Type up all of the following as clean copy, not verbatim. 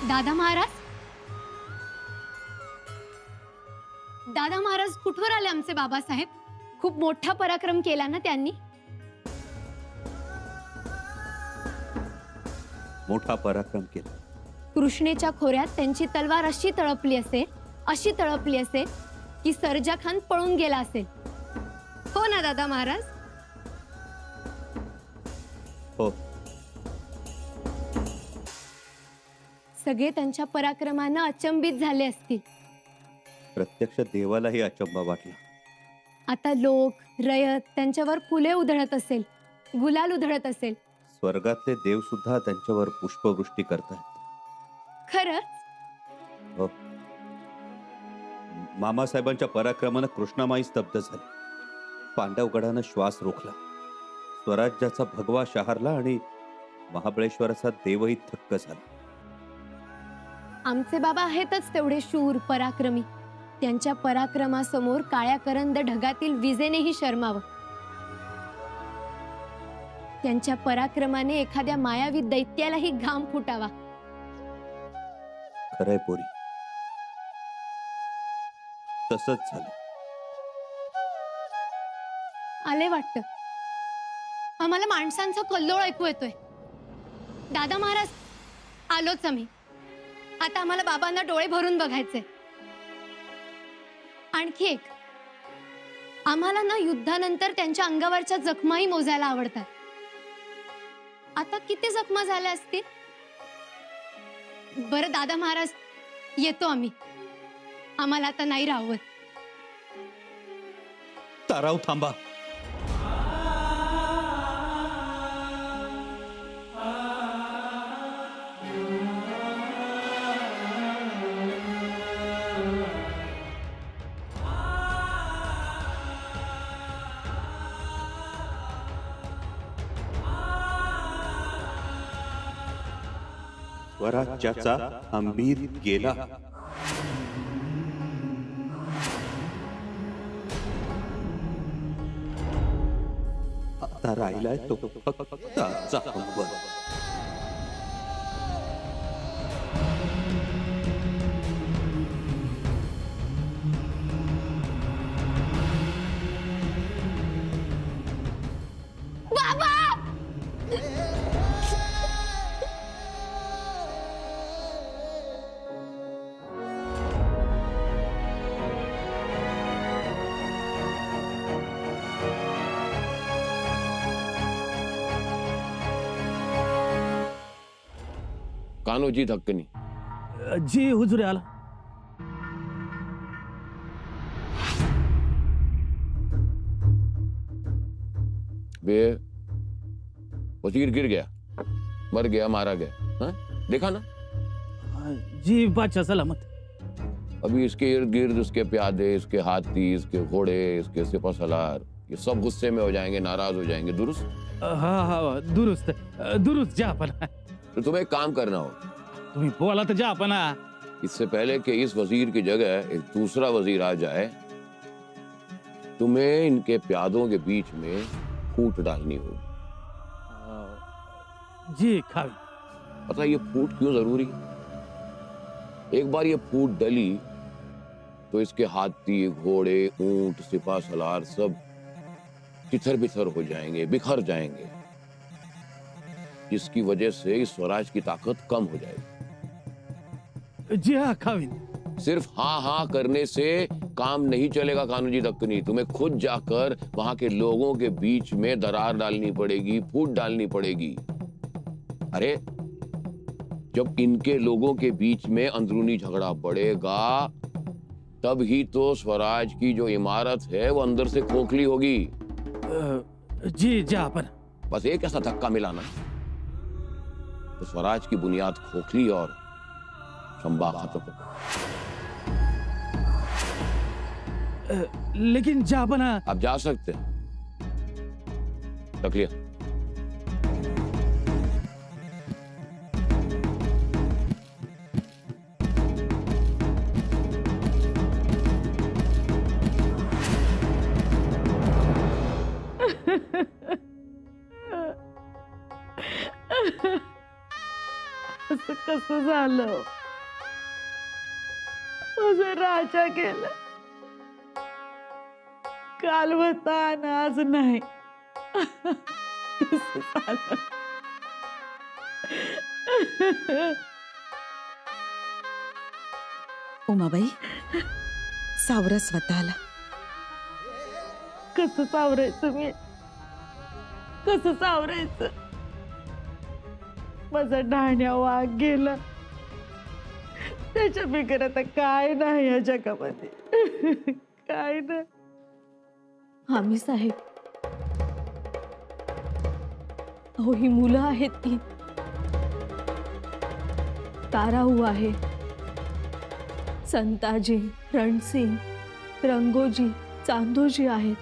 दादा महाराज, दादा महाराज कुठवर आले आमचे बाबासाहेब? खूप मोठा पराक्रम केला ना त्यांनी? मोठा पराक्रम केला. कृष्णेच्या खोऱ्यात त्यांची तलवार अशी तळपली असेल की सर्जा खान पळून गेला असेल. हो ना दादा महाराज? हो. सगळे त्यांच्या पराक्रमानं अचंबित झाले असतील. प्रत्यक्ष देवालाही अचंबा वाटला. आता लोक रयत त्यांच्यावर फुले उधळत असेल, गुलाल उधळत असेल. स्वर्गातले देव सुद्धा त्यांच्यावर पुष्पवृष्टी करतायत. खरंच? हो. मामासाहेबांच्या पराक्रमानं कृष्णामाई स्तब्ध झाली. पांडवगडानं श्वास रोखला. स्वराज्याचा भगवा शहारला आणि महाबळेश्वराचा देवही थक्क झाला. आमचे बाबा आहेतच तेवढे शूर पराक्रमी. त्यांच्या पराक्रमासमोर काळ्या करंद ढगातील विजेनेही शर्मावं. त्यांच्या पराक्रमाने एखाद्या मायावी दैत्यालाही घाम फुटावा. खरंय पोरी, तसंच झालं. आले वाटतं. आम्हाला माणसांचा कल्लोळ ऐकू येतोय. दादा महाराज, आलोच आम्ही. आता आम्हाला बाबांना डोळे भरून बघायचे. आणखी एक, आम्हाला ना युद्धानंतर त्यांच्या अंगावरच्या जखमाही मोजायला आवडतात. आता किती जखमा झाल्या असतील? बरं दादा महाराज, येतो आम्ही. आम्हाला आता नाही राहवत. ताराव थांबा. स्वराज्याचा अंबीर गेला. आता राहिलाय तो फक्त आजचा अंबर. कान्होजी धक्कनी. जी हुजूर आला. बे वजीर गिर गया, मर गया, मारा गया. हाँ? देखा ना? जी बादशाह सलामत. अभी इसके इर्द गिर्द इसके प्यादे, इसके हाथी, इसके घोड़े, इसके सिपह सलार, ये सब गुस्से में हो जाएंगे, नाराज हो जाएंगे. दुरुस्त? हाँ हाँ दुरुस्त दुरुस्त जापना. तो तुम्हें एक काम करना हो. तुम्ही बोला तो जापना. इससे पहले कि इस वजीर की जगह एक दूसरा वजीर आ जाए, तुम्हें इनके प्यादों के बीच में फूट डालनी होगी. जी खावी. पता है ये फूट क्यों जरूरी है? एक बार ये फूट डली तो इसके हाथी, घोड़े, ऊंट, सिपा सलार सब तितर बितर हो जाएंगे, बिखर जाएंगे, जिसकी वजह से इस स्वराज की ताकत कम हो जाएगी. जी हाँ खावी. सिर्फ हाँ हाँ करने से काम नहीं चलेगा कान्होजी दक्कनी. तुम्हें खुद जाकर वहां के लोगों के बीच में दरार डालनी पड़ेगी, फूट डालनी पड़ेगी. अरे जब इनके लोगों के बीच में अंदरूनी झगड़ा बढ़ेगा, तब ही तो स्वराज की जो इमारत है वो अंदर से खोखली होगी. जी जापना. बस एक ऐसा धक्का मिला ना तो स्वराज की बुनियाद खोखली और संभा खत्म. लेकिन जापना. आप जा सकते हैं. रख लिया. असं कसं झालं? माझा राजा गेला. काल होता आणि आज नाही. तसं झालं. उमाबाई, सावरा स्वतःला. कसं सावरायचं मी? कसं सावरायचं? माझा ढाण्या वाघ गेला. त्याच्या बिगर आता काय नाही या जगामध्ये. काय नाही. आम्ही साहेब, अहो ही मुलं आहेत ती. ताराहू आहे, संताजी, रणसिंग, रंगोजी, चांदोजी आहेत.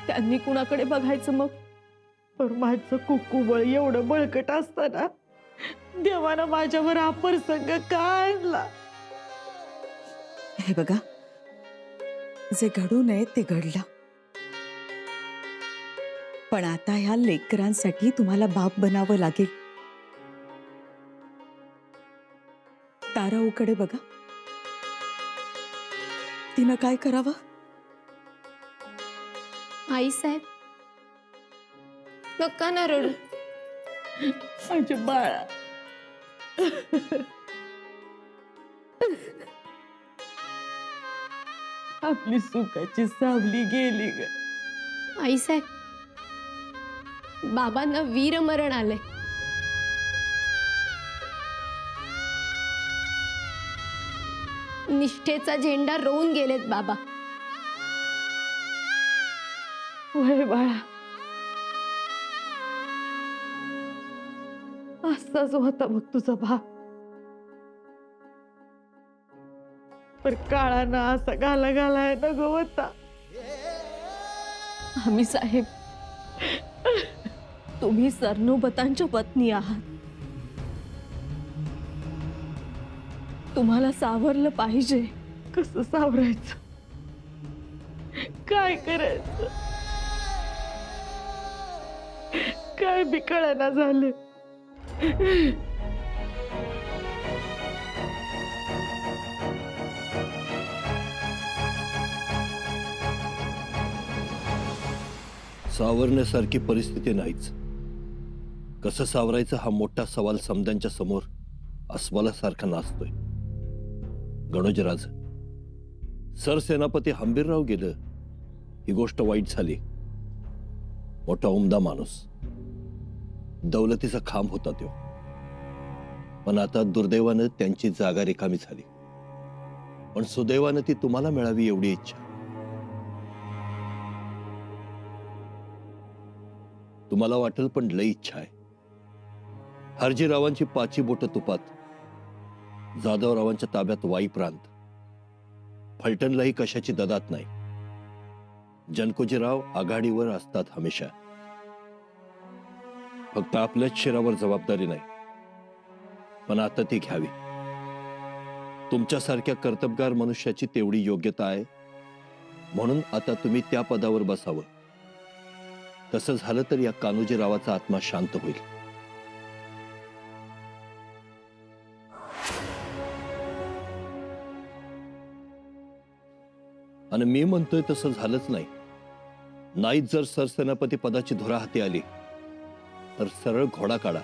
त्यांनी कुणाकडे बघायचं मग? पण माझं कुकुबळ एवढं बळकट असताना देवानं माझ्यावर हा प्रसंग का आणला? हे बघा, जे घडू नये ते घडलं. पण आता ह्या लेकरांसाठी तुम्हाला बाप बनावं लागेल. ताराऊकडे बघा, तिनं काय करावं? आई साहेब, नका ना रडू. माझ्या बाळा, आपली सुखाची सावली गेली ग. आई साहेब, बाबांना वीरमरण आलंय. निष्ठेचा झेंडा रोवून गेलेत बाबा. वय बाळा, असाच होता बघ तुझा बाप. पण काळानं असा घाला घालाय नको होता. आम्ही साहेब, तुम्ही सरनोबतांच्या पत्नी आहात. तुम्हाला सावरलं पाहिजे. कसं सावरायचं? काय करायचं? काय बी कळना झालं. सावरण्यासारखी परिस्थिती नाहीच. कसं सावरायचं हा मोठा सवाल समद्यांच्या समोर अस्वलासारखा नाचतोय. गणोजराज, सरसेनापती हंबीरराव गेलं ही गोष्ट वाईट झाली. मोठा उमदा माणूस, दौलतीचा खांब होता तो. पण आता दुर्दैवानं त्यांची जागा रिकामी झाली. पण सुदैवानं ती तुम्हाला मिळावी एवढी इच्छा. तुम्हाला वाटेल पण लई इच्छा आहे. हरजीरावांची 5 बोटं तुपात, जाधवरावांच्या ताब्यात वाई प्रांत. फलटणलाही कशाची ददात नाही. जनकोजीराव आघाडीवर असतात हमेशा. फक्त आपल्याच शिरावर जबाबदारी नाही, पण आता ती घ्यावी. तुमच्यासारख्या कर्तबगार मनुष्याची तेवढी योग्यता आहे, म्हणून आता तुम्ही त्या पदावर बसावं. तसं झालं तर या कान्होजीरावाचा आत्मा शांत होईल. आणि मी म्हणतोय तसं झालंच नाही. नाहीच जर सरसेनापती पदाची धुरा हाती आली तर सरळ घोडा काढा,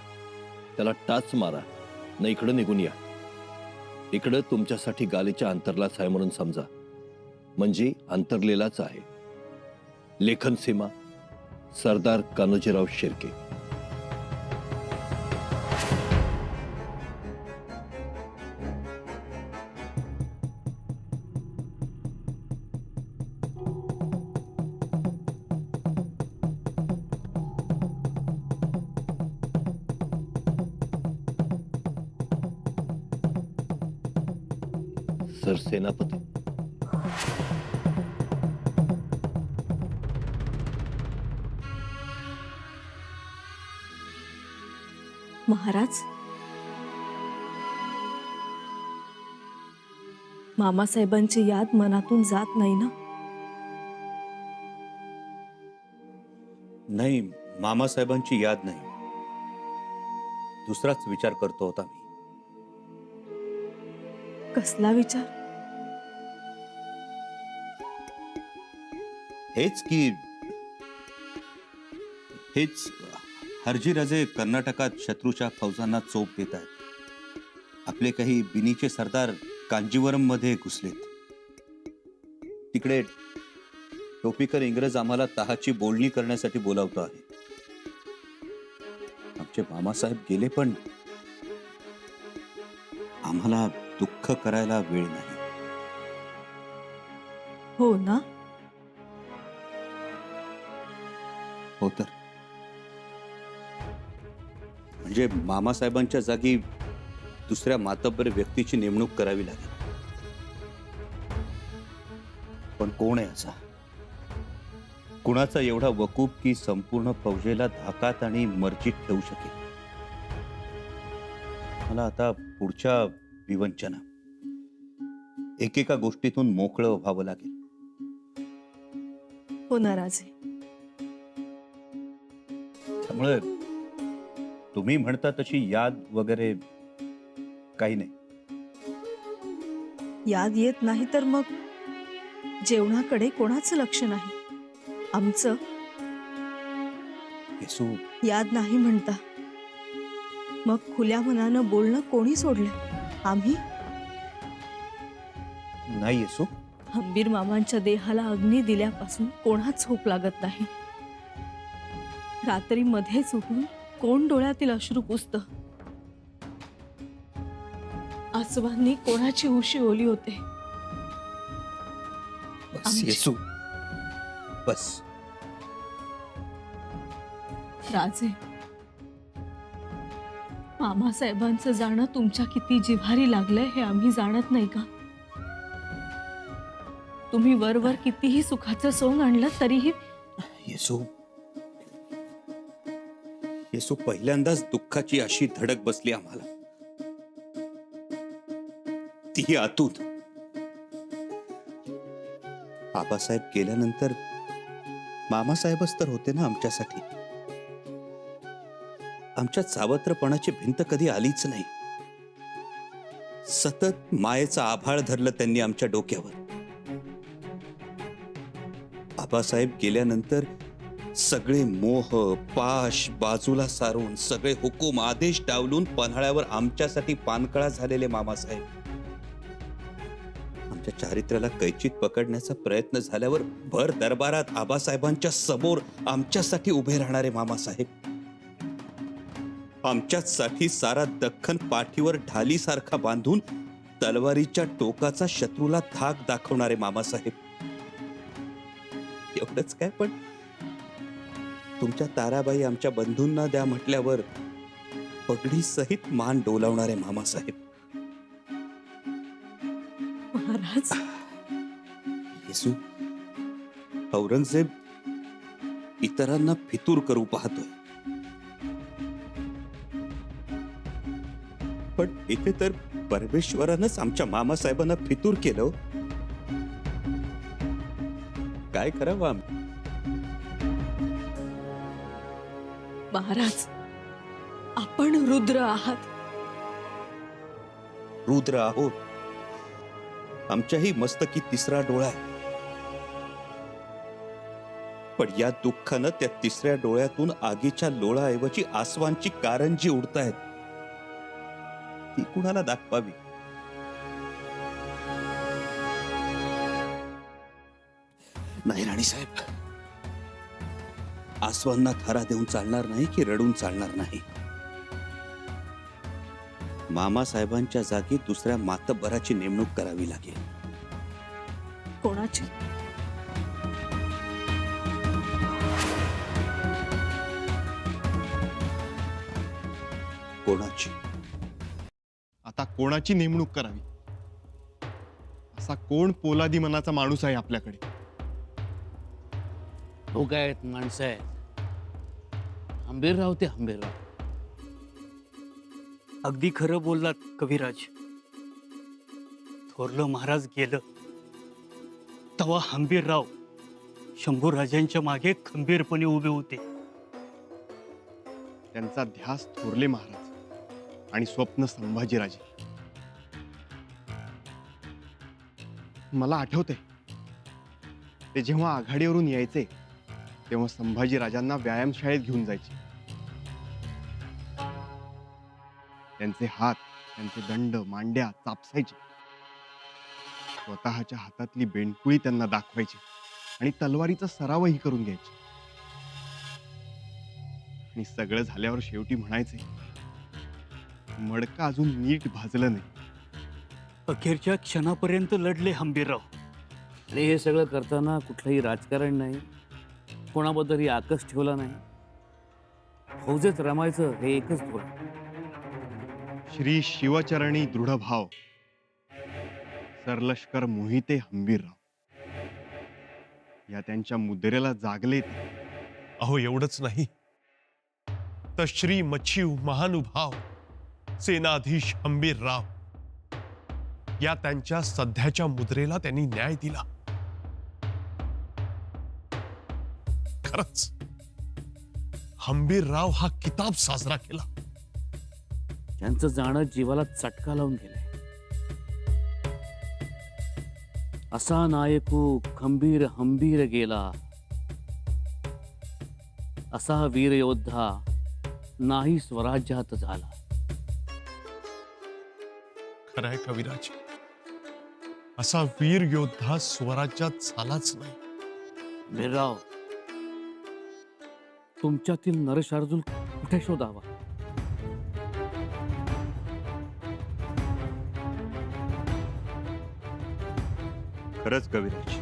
त्याला टाच मारा, न इकडं निघून या. इकडं तुमच्यासाठी गालीच्या अंतरलाच आहे म्हणून समजा. म्हणजे अंतरलेलाच आहे. लेखन सीमा, सरदार कान्होजीराव शिर्के. सरसेनापती. महाराज, मामासाहेबांची याद मनातून जात नाही ना? नाही, मामासाहेबांची याद नाही. दुसराच विचार करतो होता मी. कसला विचार? हेच की हेच हर्जीराजे कर्नाटकात शत्रूच्या फौजांना चोप देत आहेत. आपले काही बिनीचे सरदार कांजीवरम मध्ये घुसलेत. तिकडे टोपीकर इंग्रज आम्हाला तहाची बोलणी करण्यासाठी बोलावतो आहे. आमचे मामासाहेब गेले, पण आम्हाला दुःख करायला वेळ नाही. हो ना? हो तर म्हणजे मामासाहेबांच्या जागी दुसऱ्या मातब्बर व्यक्तीची नेमणूक करावी लागेल. पण कोण आहे असा? कुणाचा एवढा वकूफ की संपूर्ण फौजेला धाकात आणि मर्जीत ठेवू शकेल? मला आता पुढच्या विवंचना एकेका गोष्टीतून मोकळं व्हावं लागेल. हो ना राजे. त्यामुळे तुम्ही म्हणता तशी याद वगैरे काही नाही. याद येत नाही तर मग जेवणाकडे कोणाचं लक्ष नाही. आमचं येसू, याद नाही म्हणता मग खुल्या मनानं बोलणं कोणी सोडलं? आम्ही. नाही येसू. हंबीर मामांच्या देहाला अग्नी दिल्यापासून कोणाच झोप लागत नाही. रात्री मध्येच उठून कोण डोळ्यातील अश्रू पुसतं? आसवांनी कोणाची उशी ओली होते? बस आमची. येसू, बस. राजे, मामासाहेबांचं जाणं तुमच्या किती जिव्हारी लागलंय हे आम्ही जाणत नाही का? तुम्ही वरवर कितीही सुखाचं सोंग आणलं तरीही येसू, येसू, पहिल्यांदाच दुःखाची अशी धडक बसली आम्हाला, ती आतून. आबासाहेब गेल्यानंतर मामासाहेबच तर होते ना आमच्यासाठी. आमच्या सावत्रपणाची भिंत कधी आलीच नाही. सतत मायेचं आभाळ धरलं त्यांनी आमच्या डोक्यावर. आबासाहेब गेल्यानंतर सगळे मोह पाश बाजूला सारून, सगळे हुकूम आदेश डावलून पन्हाळ्यावर आमच्यासाठी पानकळा झालेले मामासाहेब. आमच्या चारित्र्याला कैचीत पकडण्याचा प्रयत्न झाल्यावर भर दरबारात आबासाहेबांच्या समोर आमच्यासाठी उभे राहणारे मामासाहेब. आमच्यासाठी सारा दख्खन पाठीवर ढालीसारखा बांधून तलवारीच्या टोकाचा शत्रूला धाक दाखवणारे मामासाहेब. एवढंच काय, पण तुमच्या ताराबाई आमच्या बंधूंना द्या म्हटल्यावर पगडी सहित मान डोलावणारे मामासाहेब. महाराज, येसू, औरंगजेब इतरांना फितूर करू पाहतोय, पण इथे तर परमेश्वरानंच आमच्या मामासाहेबांना फितूर केलं. काय करावं आम्ही? महाराज, आपण रुद्र आहात. रुद्र आहोत. आमच्याही मस्तकी तिसरा डोळा आहे. पण या दुःखानं त्या तिसऱ्या डोळ्यातून आगीच्या लोळाऐवजी आसवांची कारंजी उडतायत. ती कुणाला दाखवावी? नाही राणीसाहेब, आसवांना थारा देऊन चालणार नाही की रडून चालणार नाही. मामासाहेबांच्या जागी दुसऱ्या मातब्बराची नेमणूक करावी लागेल. कोणाची? कोणाची? आता कोणाची नेमणूक करावी? असा कोण पोलादी मनाचा माणूस आहे आपल्याकडे? हो काय माणसं आहे. हंबीरराव ते हंबीरराव. अगदी खरं बोललात कविराज. थोरलं महाराज गेलं तेव्हा हंबीरराव शंभूराजांच्या मागे खंबीरपणे उभे होते. त्यांचा ध्यास थोरले महाराज आणि स्वप्न संभाजीराजे. मला आठवते ते जेव्हा आघाडीवरून यायचे तेव्हा संभाजीराजांना व्यायामशाळेत घेऊन जायचे. त्यांचे हात, त्यांचे दंड, मांड्या चापसायचे. स्वतःच्या हातातली बेंडकुळी त्यांना दाखवायची आणि तलवारीचा सरावही करून घ्यायचे. आणि सगळं झाल्यावर शेवटी म्हणायचे, मडका अजून नीट भाजलं नाही. अखेरच्या क्षणापर्यंत लढले हंबीरराव. आणि हे सगळं करताना कुठलंही राजकारण नाही, कोणाबद्दलही आकस ठेवला नाही. फौजेत रमायचं हे एकच धोरण. श्री शिवचरणी दृढ भाव, सरलष्कर मोहिते हंबीरराव. या त्यांच्या मुद्रेला जागले ते. अहो एवढंच नाही तर श्री मच्छीव महानुभाव सेनाधीश हंबीरराव या त्यांच्या सध्याच्या मुद्रेला त्यांनी न्याय दिला. खरंच हंबीरराव हा किताब साजरा केला. त्यांचं जाणं जीवाला चटका लावून गेलंय. असा नायकू खंबीर हंबीर गेला, असा वीर योद्धा नाही स्वराज्यात झाला. खरंय कविराज, असा वीर योद्धा स्वराज्यात झालाच नाही. वीरराव, तुमच्यातील नरशार्दूल कुठे शोधावा? खरंच कविराज,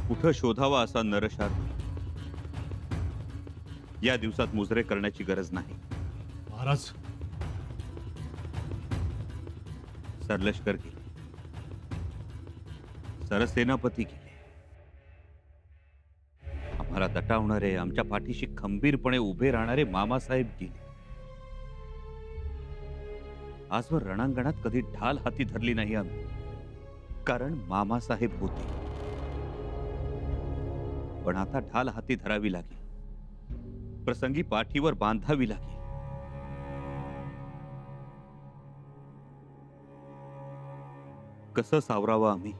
कुठं शोधावा असा नरशार्दूल? या दिवसात मुजरे करण्याची गरज नाही. महाराज, सरलष्कर गेले, सरसेनापती गेले. आम्हाला दटावणारे, आमच्या पाठीशी खंबीरपणे उभे राहणारे मामासाहेब गेले. आजवर रणांगणात कधी ढाल हाती धरली नाही आम्ही, कारण मामासाहेब होते. पण आता ढाल हाती धरावी लागेल, प्रसंगी पाठीवर बांधावी लागेल. कसं सावरावं आम्ही?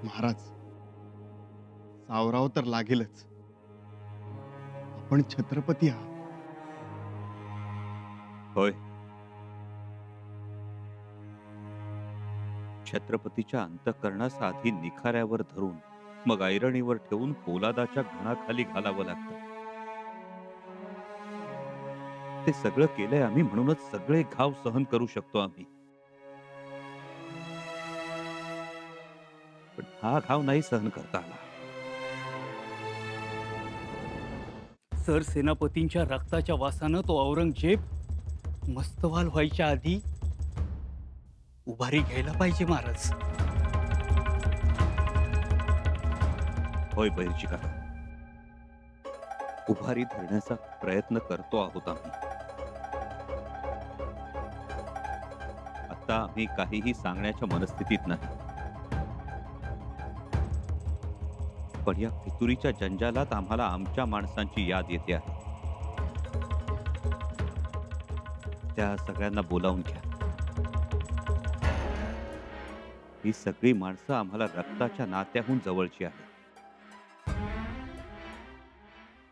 महाराज, सावराव तर लागेलच. आपण छत्रपती आहात. होय, छत्रपतीच्या अंतःकरणास आधी निखाऱ्यावर धरून मग ऐरणीवर ठेवून पोलादाच्या घणाखाली घालावं लागतं. ते सगळं केलंय आम्ही, म्हणूनच सगळे घाव सहन करू शकतो आम्ही. पण हा घाव नाही सहन करता आला. सरसेनापतींच्या रक्ताच्या वासानं तो औरंगजेब मस्तवाल व्हायच्या आधी उभारी घ्यायला पाहिजे महाराज. होय बहिर्जी काका, उभारी धरण्याचा प्रयत्न करतो आहोत आम्ही. आता आम्ही काहीही सांगण्याच्या मनस्थितीत नाही. पण या फितुरीच्या जंजालात आम्हाला आमच्या माणसांची याद येते आहे. त्या सगळ्यांना बोलावून घ्या. ही सगळी माणसं आम्हाला रक्ताच्या नात्याहून जवळची आहेत.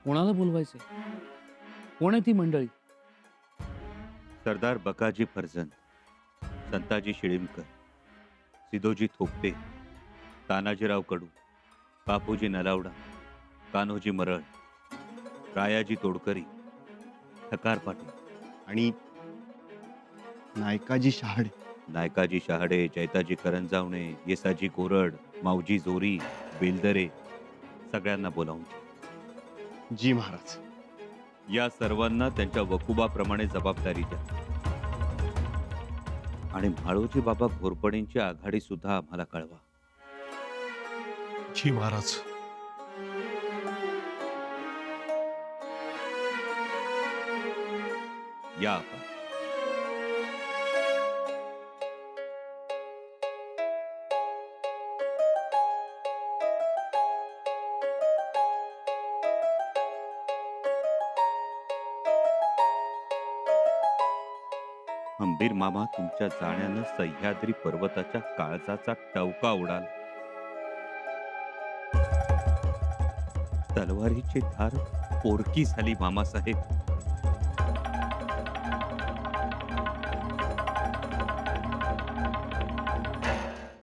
कोणाला बोलवायचे? कोण आहे ती मंडळी? सरदार बकाजी फर्जंद, संताजी शिळीमकर, सिदोजी थोपटे, तानाजीराव कडू, बापूजी नलावडा, कान्होजी मरळ, रायाजी तोडकरी, ठकार पाटील आणि नायकाजी शहाडे. नायकाजी शहाडे, जैताजी करंजावणे, येसाजी कोरड, माऊजी जोरी, बेलदरे, सगळ्यांना बोलावून घ्या. जी महाराज. या सर्वांना त्यांच्या वकुबाप्रमाणे जबाबदारी द्या. आणि म्हाळोजी बाबा घोरपडेंची आघाडी सुद्धा आम्हाला कळवा. जी महाराज. या आपण. हंबीर मामा तुमच्या जाण्यानं सह्याद्री पर्वताच्या काळजाचा टवका उडाला. तलवारीची धार पोरकी झाली मामासाहेब.